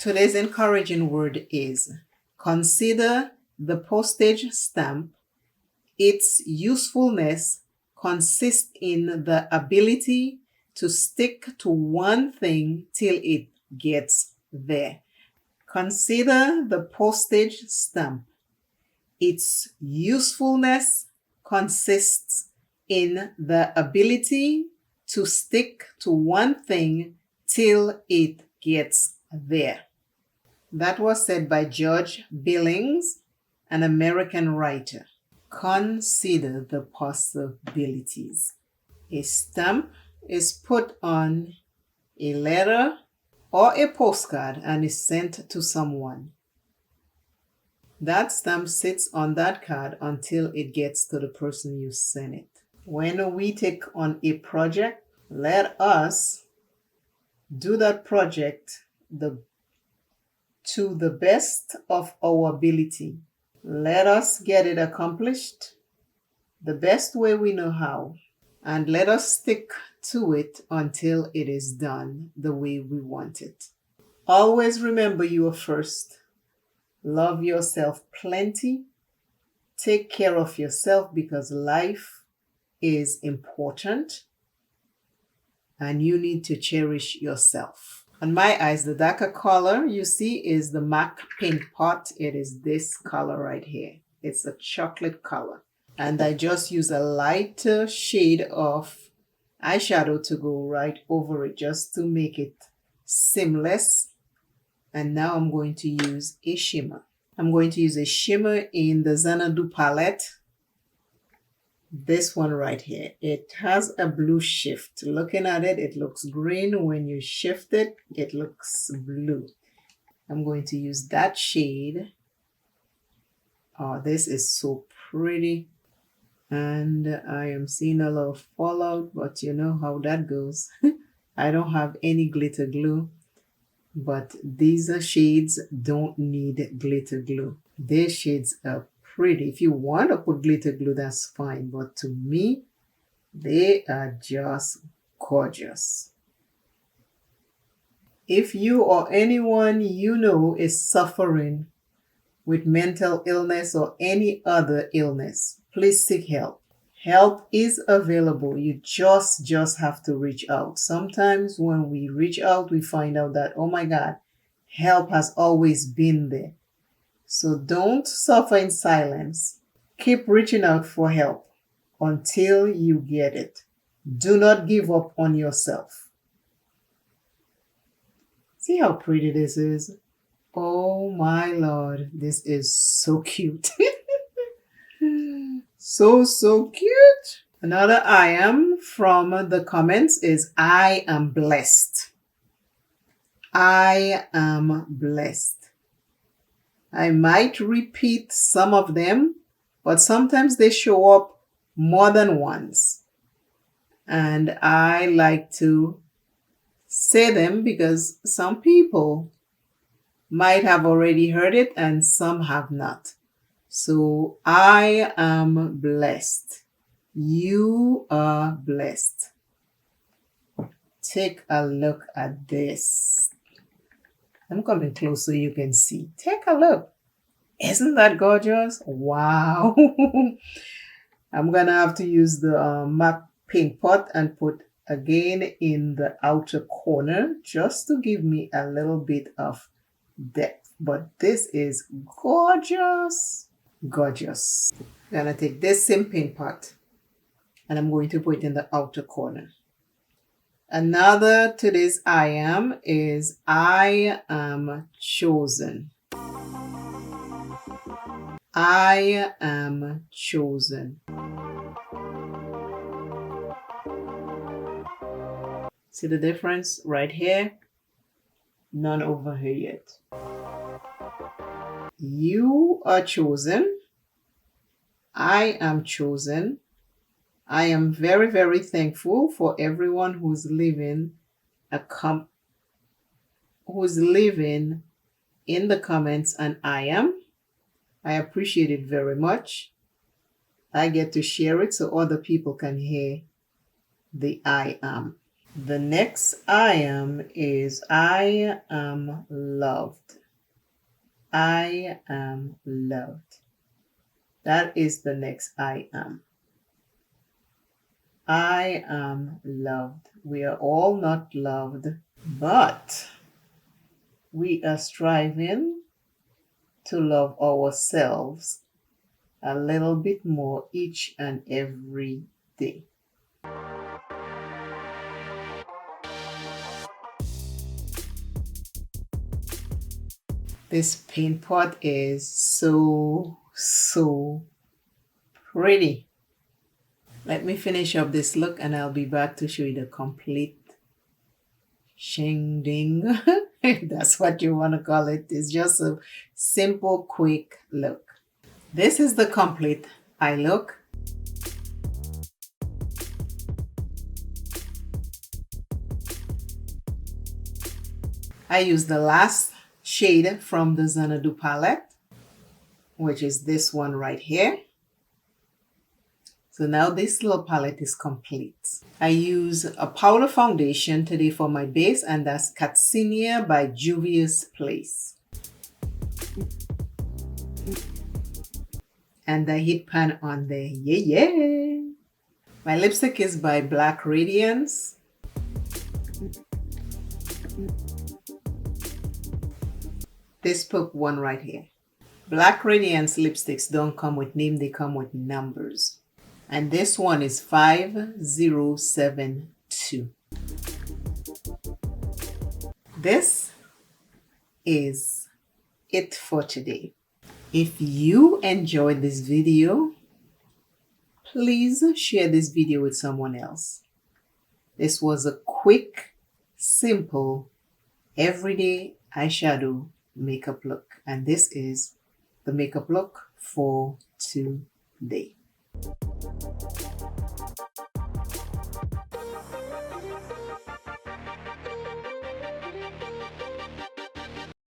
Today's encouraging word is consider the postage stamp. Its usefulness consists in the ability to stick to one thing till it gets there. Consider the postage stamp. Its usefulness consists in the ability to stick to one thing till it gets there. That was said by George Billings, an American writer. Consider the possibilities. A stamp is put on a letter or a postcard and is sent to someone. That stamp sits on that card until it gets to the person you sent it. When we take on a project, let us do that project to the best of our ability. Let us get it accomplished the best way we know how, and let us stick to it until it is done the way we want it. Always remember you are first. Love yourself plenty. Take care of yourself because life is important and you need to cherish yourself. On my eyes, the darker color you see is the MAC paint pot. It is this color right here. It's a chocolate color. And I just use a lighter shade of eyeshadow to go right over it just to make it seamless. And now I'm going to use a shimmer. I'm going to use a shimmer in the XANADU palette. This one right here. It has a blue shift. Looking at it, it looks green. When you shift it, it looks blue. I'm going to use that shade. Oh, this is so pretty. And I am seeing a lot of fallout, but you know how that goes. I don't have any glitter glue. But these shades don't need glitter glue. These shades are pretty. If you want to put glitter glue, that's fine. But to me, they are just gorgeous. If you or anyone you know is suffering with mental illness or any other illness, please seek help. Help is available. You just have to reach out. Sometimes when we reach out, we find out that, oh my God, help has always been there. So don't suffer in silence. Keep reaching out for help until you get it. Do not give up on yourself. See how pretty this is? Oh my Lord, this is so cute. So cute. Another I am from the comments is I am blessed. I am blessed. I might repeat some of them, but sometimes they show up more than once. And I like to say them because some people might have already heard it and some have not. So I am blessed. You are blessed. Take a look at this. I'm coming close so you can see. Take a look. Isn't that gorgeous? Wow. I'm going to have to use the MAC paint pot and put again in the outer corner just to give me a little bit of depth. But this is gorgeous. Gorgeous. I'm going to take this same paint pot and I'm going to put it in the outer corner. Another today's I am is I am chosen. I am chosen. See the difference right here? None over here yet. You are chosen. I am chosen. I am very, very thankful for everyone who's living in the comments and I am. I appreciate it very much. I get to share it so other people can hear the I am. The next I am is I am loved. I am loved. That is the next I am. I am loved. We are all not loved, but we are striving to love ourselves a little bit more each and every day. This paint pot is so pretty. Let me finish up this look and I'll be back to show you the complete shing ding. That's what you want to call it. It's just a simple, quick look. This is the complete eye look. I used the last shade from the XANADU palette, which is this one right here. So now this little palette is complete. I use a powder foundation today for my base, and that's KATSINA by JUVIA'S Place. And the heat pan on there, yeah. My lipstick is by Black Radiance. This purple one right here. Black Radiance lipsticks don't come with name, they come with numbers. And this one is 5072. This is it for today. If you enjoyed this video, please share this video with someone else. This was a quick, simple, everyday eyeshadow makeup look. And this is the makeup look for today.